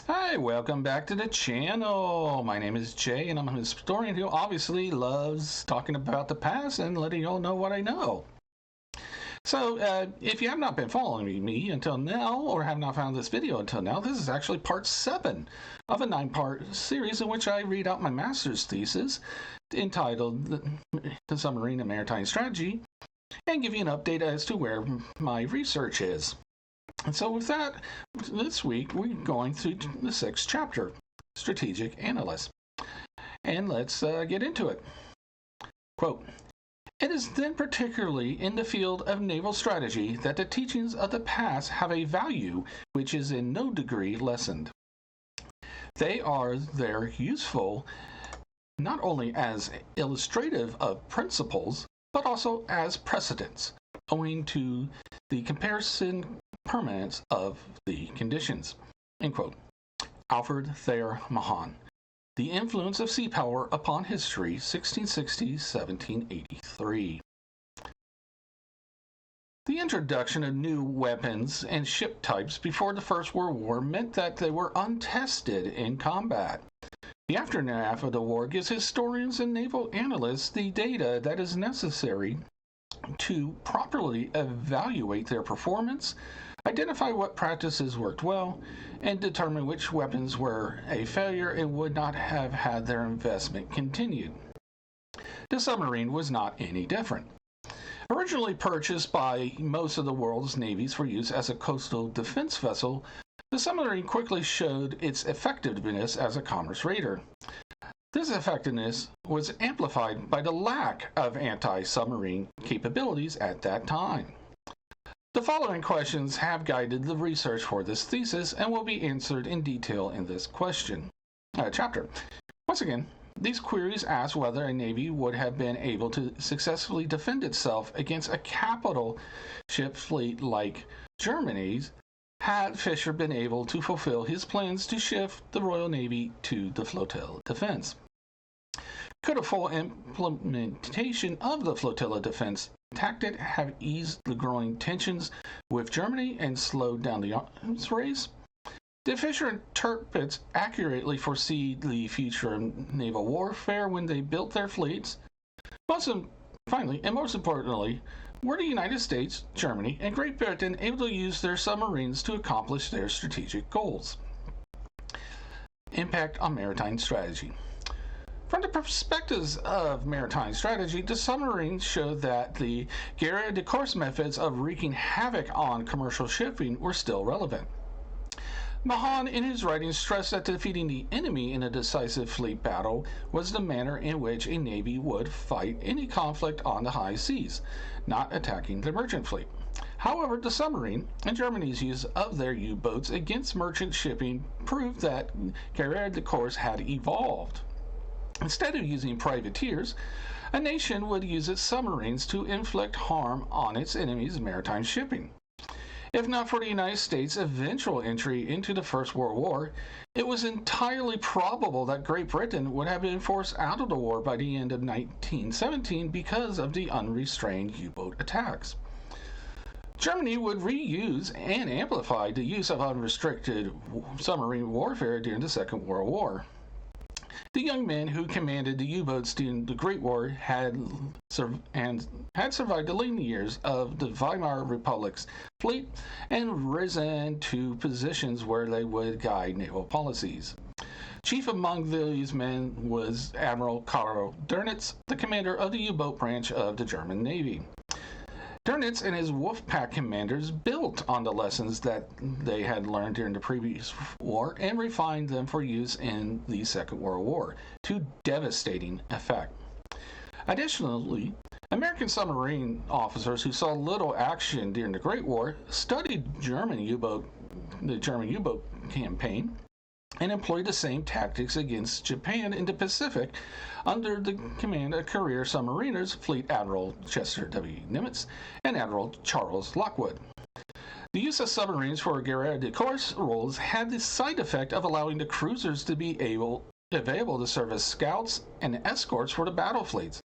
Hi, welcome back to the channel. My name is Jay, and I'm a historian who obviously loves talking about the past and letting y'all know what I know. So, if you have not been following me until now, or have not found this video until now, this is actually part 7 of a 9-part series in which I read out my master's thesis entitled The Submarine and Maritime Strategy and give you an update as to where my research is. And so with that, this week we're going through the 6th chapter, Strategic Analyst. And let's get into it. Quote, "It is then particularly in the field of naval strategy that the teachings of the past have a value which is in no degree lessened. They are there useful not only as illustrative of principles, but also as precedents, owing to the comparison permanence of the conditions." End quote. Alfred Thayer Mahan. The Influence of Sea Power Upon History, 1660-1783. The introduction of new weapons and ship types before the First World War meant that they were untested in combat. The aftermath of the war gives historians and naval analysts the data that is necessary to properly evaluate their performance, identify what practices worked well, and determine which weapons were a failure and would not have had their investment continued. The submarine was not any different. Originally purchased by most of the world's navies for use as a coastal defense vessel, the submarine quickly showed its effectiveness as a commerce raider. This effectiveness was amplified by the lack of anti-submarine capabilities at that time. The following questions have guided the research for this thesis and will be answered in detail in this chapter. Once again, these queries ask whether a navy would have been able to successfully defend itself against a capital ship fleet like Germany's had Fisher been able to fulfill his plans to shift the Royal Navy to the flotilla defense. Could a full implementation of the flotilla defense tactic have eased the growing tensions with Germany and slowed down the arms race? Did Fisher and Tirpitz accurately foresee the future of naval warfare when they built their fleets? Finally, and most importantly, were the United States, Germany, and Great Britain able to use their submarines to accomplish their strategic goals? Impact on maritime strategy. From the perspectives of maritime strategy, the submarines showed that the guerre de course methods of wreaking havoc on commercial shipping were still relevant. Mahan, in his writings, stressed that defeating the enemy in a decisive fleet battle was the manner in which a navy would fight any conflict on the high seas, not attacking the merchant fleet. However, the submarine and Germany's use of their U-boats against merchant shipping proved that guerre de course had evolved. Instead of using privateers, a nation would use its submarines to inflict harm on its enemy's maritime shipping. If not for the United States' eventual entry into the First World War, it was entirely probable that Great Britain would have been forced out of the war by the end of 1917 because of the unrestrained U-boat attacks. Germany would reuse and amplify the use of unrestricted submarine warfare during the Second World War. The young men who commanded the U-boats during the Great War had survived the lean years of the Weimar Republic's fleet and risen to positions where they would guide naval policies. Chief among these men was Admiral Karl Dönitz, the commander of the U-boat branch of the German Navy. Dönitz and his Wolfpack commanders built on the lessons that they had learned during the previous war and refined them for use in the Second World War to devastating effect. Additionally, American submarine officers who saw little action during the Great War studied the German U-boat campaign and employed the same tactics against Japan in the Pacific under the command of career submariners Fleet Admiral Chester W. Nimitz and Admiral Charles Lockwood. The use of submarines for guerre de course roles had the side effect of allowing the cruisers to be available to serve as scouts and escorts for the battle fleets.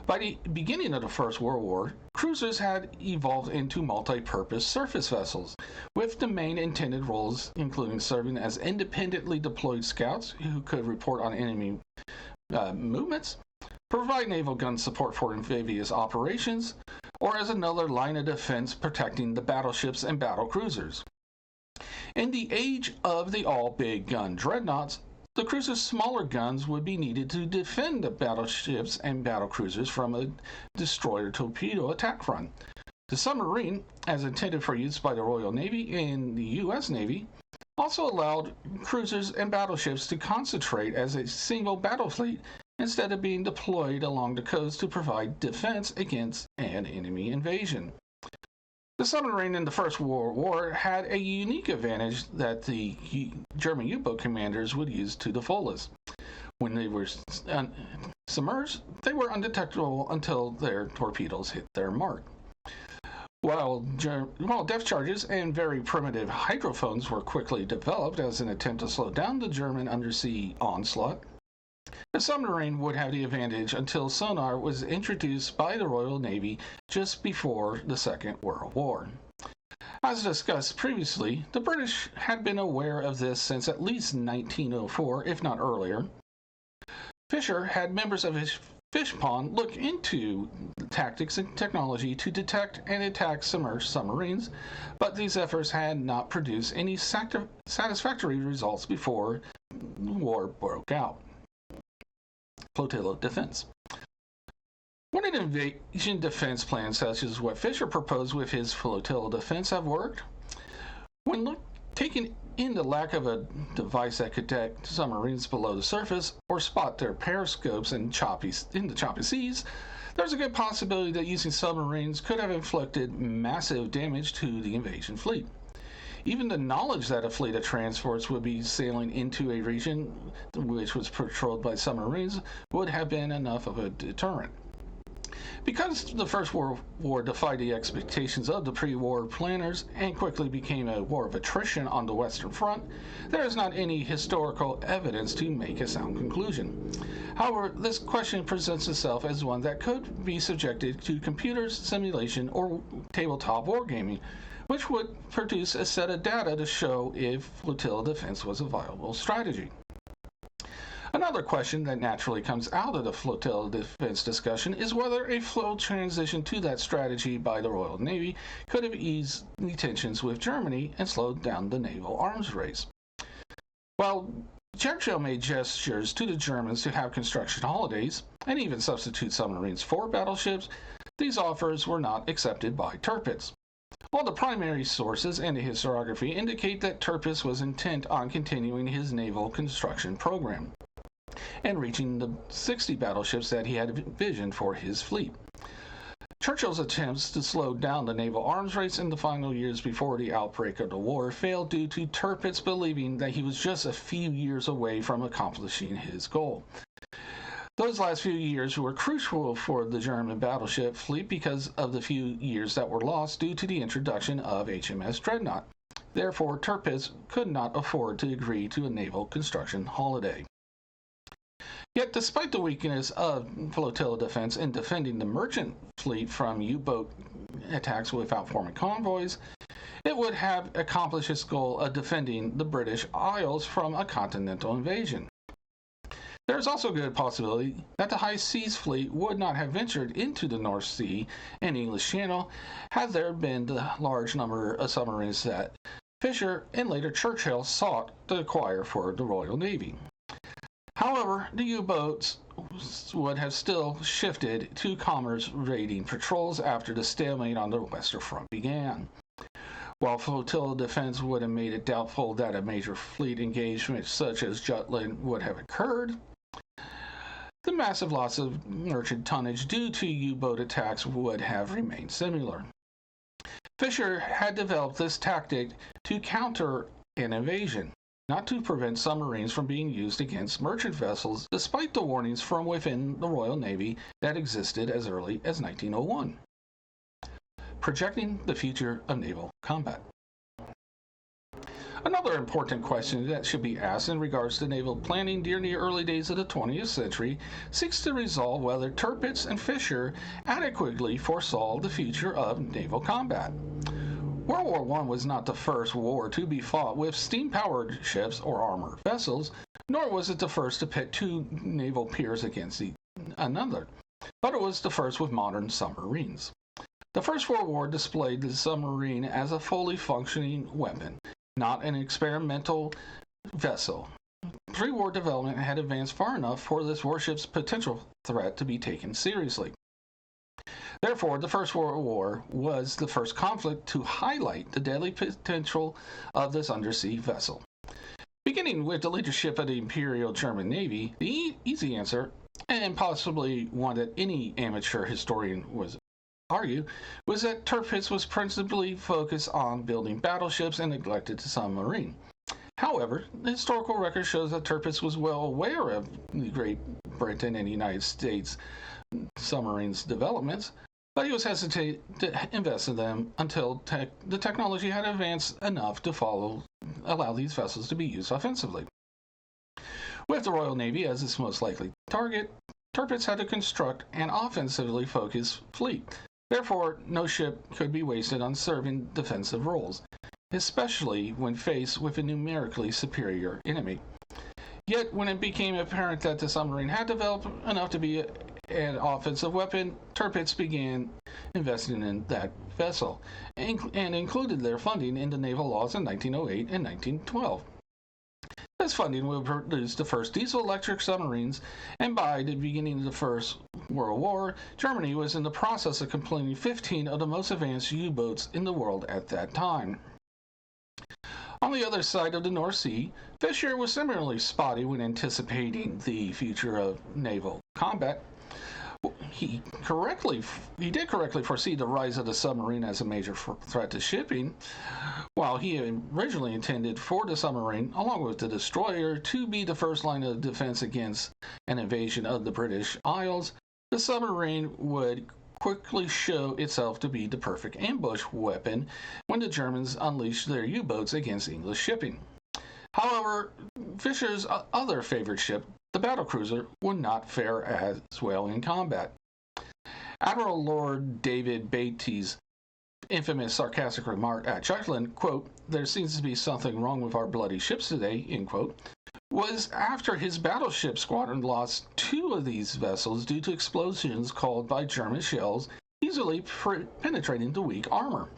By the beginning of the First World War, cruisers had evolved into multi-purpose surface vessels, with the main intended roles including serving as independently deployed scouts who could report on enemy movements, provide naval gun support for amphibious operations, or as another line of defense protecting the battleships and battle cruisers. In the age of the all-big gun dreadnoughts, the cruiser's smaller guns would be needed to defend the battleships and battle cruisers from a destroyer torpedo attack front. The submarine, as intended for use by the Royal Navy and the U.S. Navy, also allowed cruisers and battleships to concentrate as a single battle fleet instead of being deployed along the coast to provide defense against an enemy invasion. The submarine in the First World War had a unique advantage that the German U-boat commanders would use to the fullest. When they were submerged, they were undetectable until their torpedoes hit their mark. While depth charges and very primitive hydrophones were quickly developed as an attempt to slow down the German undersea onslaught, the submarine would have the advantage until sonar was introduced by the Royal Navy just before the Second World War. As discussed previously, the British had been aware of this since at least 1904, if not earlier. Fisher had members of his fish pond look into tactics and technology to detect and attack submerged submarines, but these efforts had not produced any satisfactory results before the war broke out. Flotilla defense. When an invasion defense plan such as what Fisher proposed with his flotilla defense have worked, when taking in the lack of a device that could detect submarines below the surface or spot their periscopes in the choppy seas, there's a good possibility that using submarines could have inflicted massive damage to the invasion fleet. Even the knowledge that a fleet of transports would be sailing into a region which was patrolled by submarines would have been enough of a deterrent. Because the First World War defied the expectations of the pre-war planners and quickly became a war of attrition on the Western Front, there is not any historical evidence to make a sound conclusion. However, this question presents itself as one that could be subjected to computer simulation or tabletop wargaming, which would produce a set of data to show if flotilla defense was a viable strategy. Another question that naturally comes out of the flotilla defense discussion is whether a flow transition to that strategy by the Royal Navy could have eased the tensions with Germany and slowed down the naval arms race. While Churchill made gestures to the Germans to have construction holidays and even substitute submarines for battleships, these offers were not accepted by Tirpitz. All the primary sources and the historiography indicate that Tirpitz was intent on continuing his naval construction program and reaching the 60 battleships that he had envisioned for his fleet. Churchill's attempts to slow down the naval arms race in the final years before the outbreak of the war failed due to Tirpitz believing that he was just a few years away from accomplishing his goal. Those last few years were crucial for the German battleship fleet because of the few years that were lost due to the introduction of HMS Dreadnought. Therefore, Tirpitz could not afford to agree to a naval construction holiday. Yet, despite the weakness of flotilla defense in defending the merchant fleet from U-boat attacks without forming convoys, it would have accomplished its goal of defending the British Isles from a continental invasion. There is also a good possibility that the High Seas Fleet would not have ventured into the North Sea and English Channel had there been the large number of submarines that Fisher and later Churchill sought to acquire for the Royal Navy. However, the U-boats would have still shifted to commerce raiding patrols after the stalemate on the Western Front began. While flotilla defense would have made it doubtful that a major fleet engagement such as Jutland would have occurred, the massive loss of merchant tonnage due to U-boat attacks would have remained similar. Fisher had developed this tactic to counter an invasion, not to prevent submarines from being used against merchant vessels, despite the warnings from within the Royal Navy that existed as early as 1901. Projecting the future of naval combat. Another important question that should be asked in regards to naval planning during the early days of the 20th century seeks to resolve whether Tirpitz and Fisher adequately foresaw the future of naval combat. World War I was not the first war to be fought with steam-powered ships or armored vessels, nor was it the first to pit two naval peers against another, but it was the first with modern submarines. The First World War displayed the submarine as a fully functioning weapon, not an experimental vessel. Pre-war development had advanced far enough for this warship's potential threat to be taken seriously. Therefore, the First World War was the first conflict to highlight the deadly potential of this undersea vessel. Beginning with the leadership of the Imperial German Navy, the easy answer, and possibly one that any amateur historian would argue, was that Tirpitz was principally focused on building battleships and neglected the submarine. However, the historical record shows that Tirpitz was well aware of Great Britain and the United States submarines' developments, but he was hesitant to invest in them until the technology had advanced enough to allow these vessels to be used offensively. With the Royal Navy as its most likely target, Tirpitz had to construct an offensively focused fleet. Therefore, no ship could be wasted on serving defensive roles, especially when faced with a numerically superior enemy. Yet, when it became apparent that the submarine had developed enough to be an offensive weapon, Tirpitz began investing in that vessel and included their funding in the naval laws in 1908 and 1912. This funding would produce the first diesel-electric submarines, and by the beginning of the First World War, Germany was in the process of completing 15 of the most advanced U-boats in the world at that time. On the other side of the North Sea, Fisher was similarly spotty when anticipating the future of naval combat. He did correctly foresee the rise of the submarine as a major threat to shipping. While he originally intended for the submarine, along with the destroyer, to be the first line of defense against an invasion of the British Isles, the submarine would quickly show itself to be the perfect ambush weapon when the Germans unleashed their U-boats against English shipping. However, Fisher's other favorite ship, the battlecruiser, would not fare as well in combat. Admiral Lord David Beatty's infamous sarcastic remark at Jutland, quote, "There seems to be something wrong with our bloody ships today," end quote, was after his battleship squadron lost two of these vessels due to explosions caused by German shells easily penetrating the weak armor.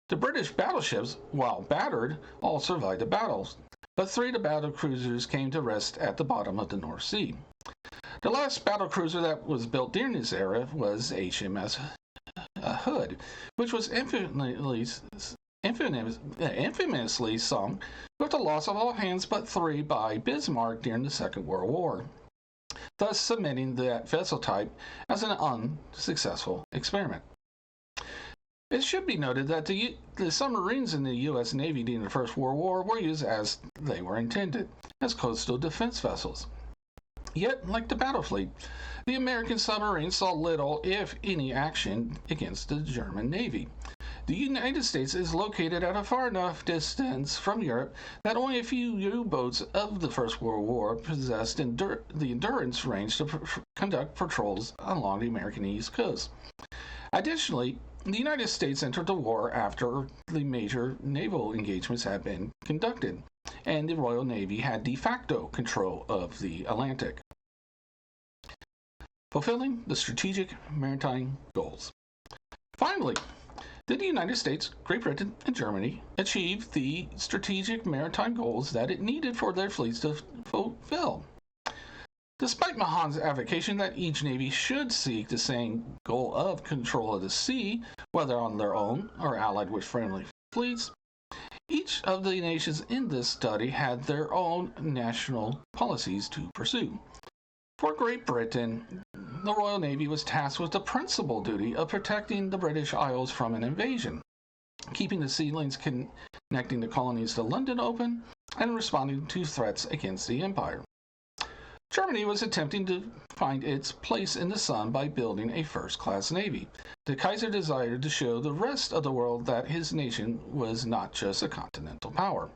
The British battleships, while battered, all survived the battles, but three of the battlecruisers came to rest at the bottom of the North Sea. The last battlecruiser that was built during this era was HMS Hood, which was infamously sunk with the loss of all hands but three by Bismarck during the Second World War, thus cementing that vessel type as an unsuccessful experiment. It should be noted that the submarines in the U.S. Navy during the First World War were used as they were intended, as coastal defense vessels. Yet, like the battle fleet, the American submarines saw little, if any, action against the German Navy. The United States is located at a far enough distance from Europe that only a few U-boats of the First World War possessed the endurance range to conduct patrols along the American East Coast. Additionally, the United States entered the war after the major naval engagements had been conducted, and the Royal Navy had de facto control of the Atlantic. Fulfilling the strategic maritime goals. Finally, did the United States, Great Britain, and Germany achieve the strategic maritime goals that it needed for their fleets to fulfill? Despite Mahan's advocacy that each navy should seek the same goal of control of the sea, whether on their own or allied with friendly fleets, each of the nations in this study had their own national policies to pursue. For Great Britain, the Royal Navy was tasked with the principal duty of protecting the British Isles from an invasion, keeping the sea lanes connecting the colonies to London open, and responding to threats against the empire. Germany was attempting to find its place in the sun by building a first-class navy. The Kaiser desired to show the rest of the world that his nation was not just a continental power.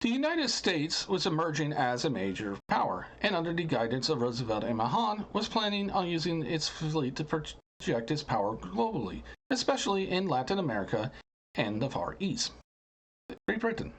The United States was emerging as a major power, and under the guidance of Roosevelt and Mahan, was planning on using its fleet to project its power globally, especially in Latin America and the Far East. Great Britain.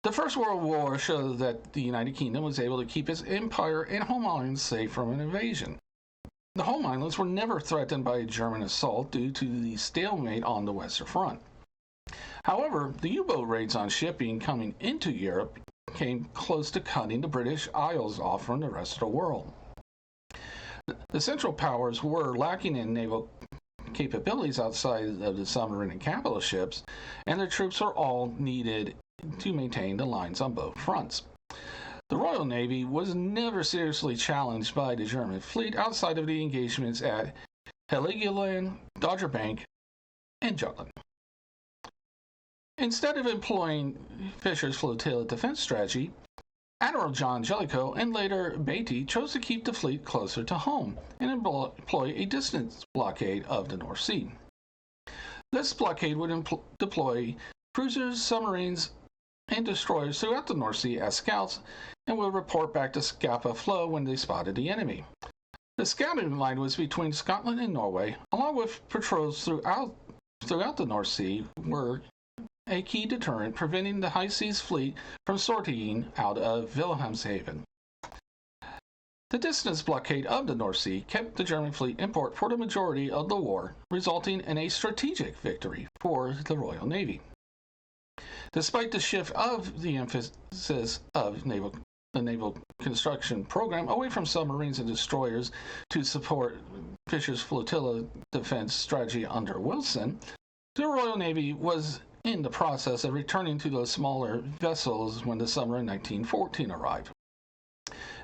The First World War showed that the United Kingdom was able to keep its empire and home islands safe from an invasion. The home islands were never threatened by a German assault due to the stalemate on the Western Front. However, the U-boat raids on shipping coming into Europe came close to cutting the British Isles off from the rest of the world. The Central Powers were lacking in naval capabilities outside of the submarine and capital ships, and their troops were all needed to maintain the lines on both fronts. The Royal Navy was never seriously challenged by the German fleet outside of the engagements at Heligoland, Dogger Bank, and Jutland. Instead of employing Fisher's flotilla defense strategy, Admiral John Jellicoe and later Beatty chose to keep the fleet closer to home and employ a distance blockade of the North Sea. This blockade would deploy cruisers, submarines, and destroyers throughout the North Sea as scouts and would report back to Scapa Flow when they spotted the enemy. The scouting line was between Scotland and Norway, along with patrols throughout the North Sea, were a key deterrent preventing the High Seas Fleet from sortying out of Wilhelmshaven. The distance blockade of the North Sea kept the German fleet in port for the majority of the war, resulting in a strategic victory for the Royal Navy. Despite the shift of the emphasis of the naval construction program away from submarines and destroyers to support Fisher's flotilla defense strategy under Wilson, the Royal Navy was in the process of returning to those smaller vessels when the summer of 1914 arrived.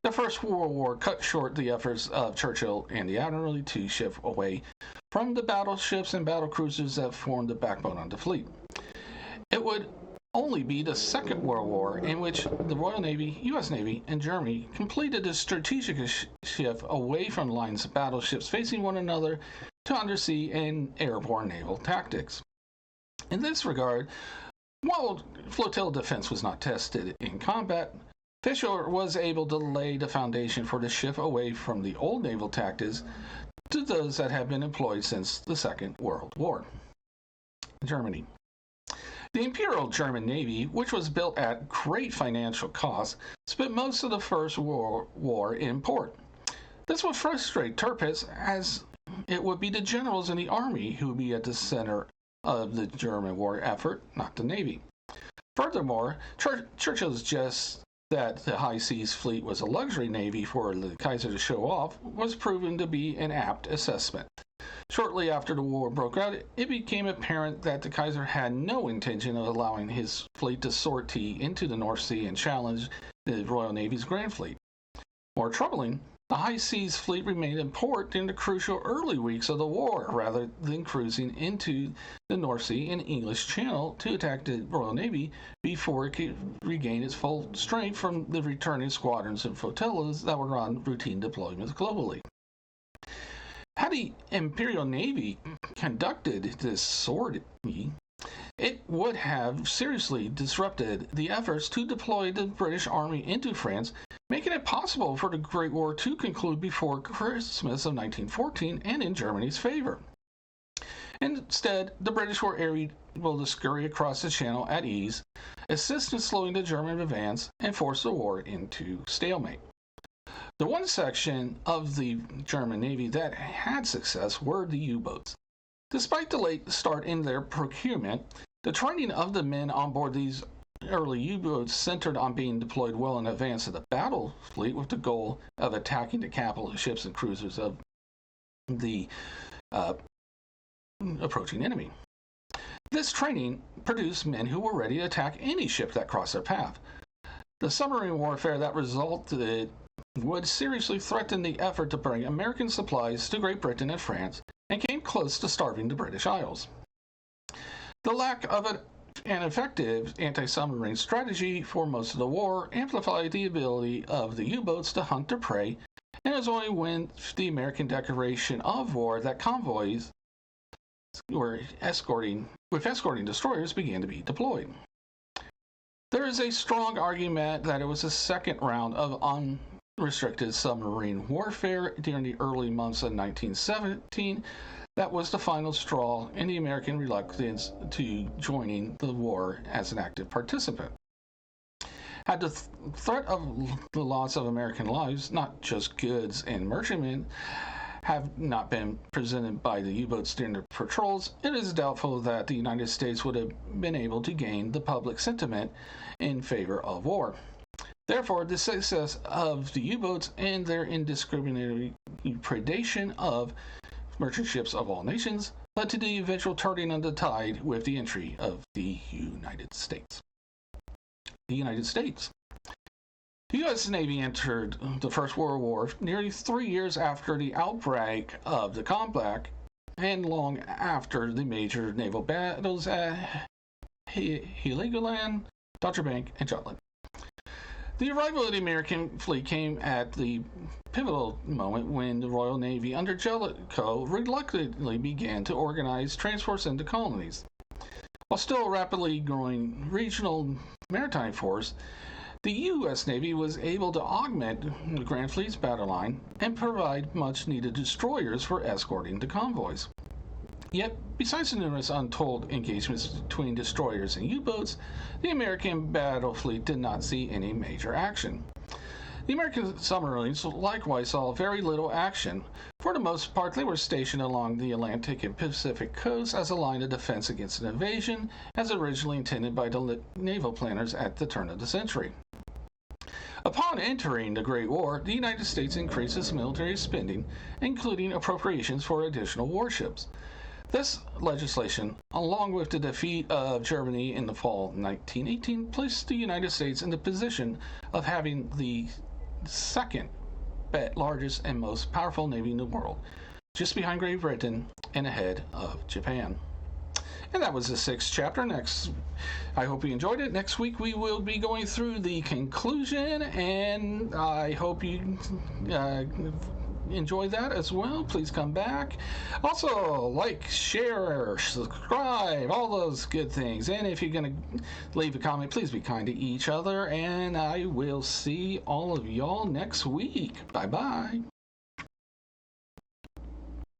The First World War cut short the efforts of Churchill and the Admiralty to shift away from the battleships and battlecruisers that formed the backbone of the fleet. It would only be the Second World War in which the Royal Navy, U.S. Navy, and Germany completed the strategic shift away from lines of battleships facing one another to undersea and airborne naval tactics. In this regard, while flotilla defense was not tested in combat, Fisher was able to lay the foundation for the shift away from the old naval tactics to those that have been employed since the Second World War. Germany. The Imperial German Navy, which was built at great financial cost, spent most of the First World War in port. This would frustrate Tirpitz, as it would be the generals in the army who would be at the center of the German war effort, not the Navy. Furthermore, Churchill's jest that the High Seas Fleet was a luxury navy for the Kaiser to show off was proven to be an apt assessment. Shortly after the war broke out, it became apparent that the Kaiser had no intention of allowing his fleet to sortie into the North Sea and challenge the Royal Navy's Grand Fleet. More troubling, the High Seas Fleet remained in port during the crucial early weeks of the war, rather than cruising into the North Sea and English Channel to attack the Royal Navy before it could regain its full strength from the returning squadrons and flotillas that were on routine deployments globally. Had the Imperial Navy conducted this sortie, it would have seriously disrupted the efforts to deploy the British Army into France, making it possible for the Great War to conclude before Christmas of 1914 and in Germany's favor. Instead, the British were able to scurry across the Channel at ease, assist in slowing the German advance, and force the war into stalemate. The one section of the German Navy that had success were the U-boats. Despite the late start in their procurement, the training of the men on board these early U-boats centered on being deployed well in advance of the battle fleet with the goal of attacking the capital ships and cruisers of the approaching enemy. This training produced men who were ready to attack any ship that crossed their path. The submarine warfare that resulted would seriously threaten the effort to bring American supplies to Great Britain and France, and came close to starving the British Isles. The lack of an An effective anti-submarine strategy for most of the war amplified the ability of the U-boats to hunt their prey, and it was only when the American declaration of war that convoys were escorting destroyers began to be deployed. There is a strong argument that it was the second round of unrestricted submarine warfare during the early months of 1917 that was the final straw in the American reluctance to joining the war as an active participant. Had the threat of the loss of American lives, not just goods and merchantmen, have not been presented by the U-boats during their patrols, it is doubtful that the United States would have been able to gain the public sentiment in favor of war. Therefore, the success of the U-boats and their indiscriminate predation of merchant ships of all nations led to the eventual turning of the tide with the entry of the United States. The United States. The U.S. Navy entered the First World War nearly 3 years after the outbreak of the conflict and long after the major naval battles at Heligoland, Dodger Bank, and Jutland. The arrival of the American fleet came at the pivotal moment when the Royal Navy under Jellicoe reluctantly began to organize transports into colonies. While still a rapidly growing regional maritime force, the U.S. Navy was able to augment the Grand Fleet's battle line and provide much-needed destroyers for escorting the convoys. Yet, besides the numerous untold engagements between destroyers and U-boats, the American battle fleet did not see any major action. The American submarines likewise saw very little action. For the most part, they were stationed along the Atlantic and Pacific coasts as a line of defense against an invasion, as originally intended by the naval planners at the turn of the century. Upon entering the Great War, the United States increased its military spending, including appropriations for additional warships. This legislation, along with the defeat of Germany in the fall of 1918, placed the United States in the position of having the second largest and most powerful navy in the world, just behind Great Britain and ahead of Japan. And that was the 6th chapter. I hope you enjoyed it. Next week we will be going through the conclusion, and I hope you enjoy that as well. Please come back. Also, like, share, subscribe, all those good things. And if you're going to leave a comment, please be kind to each other. And I will see all of y'all next week. Bye-bye.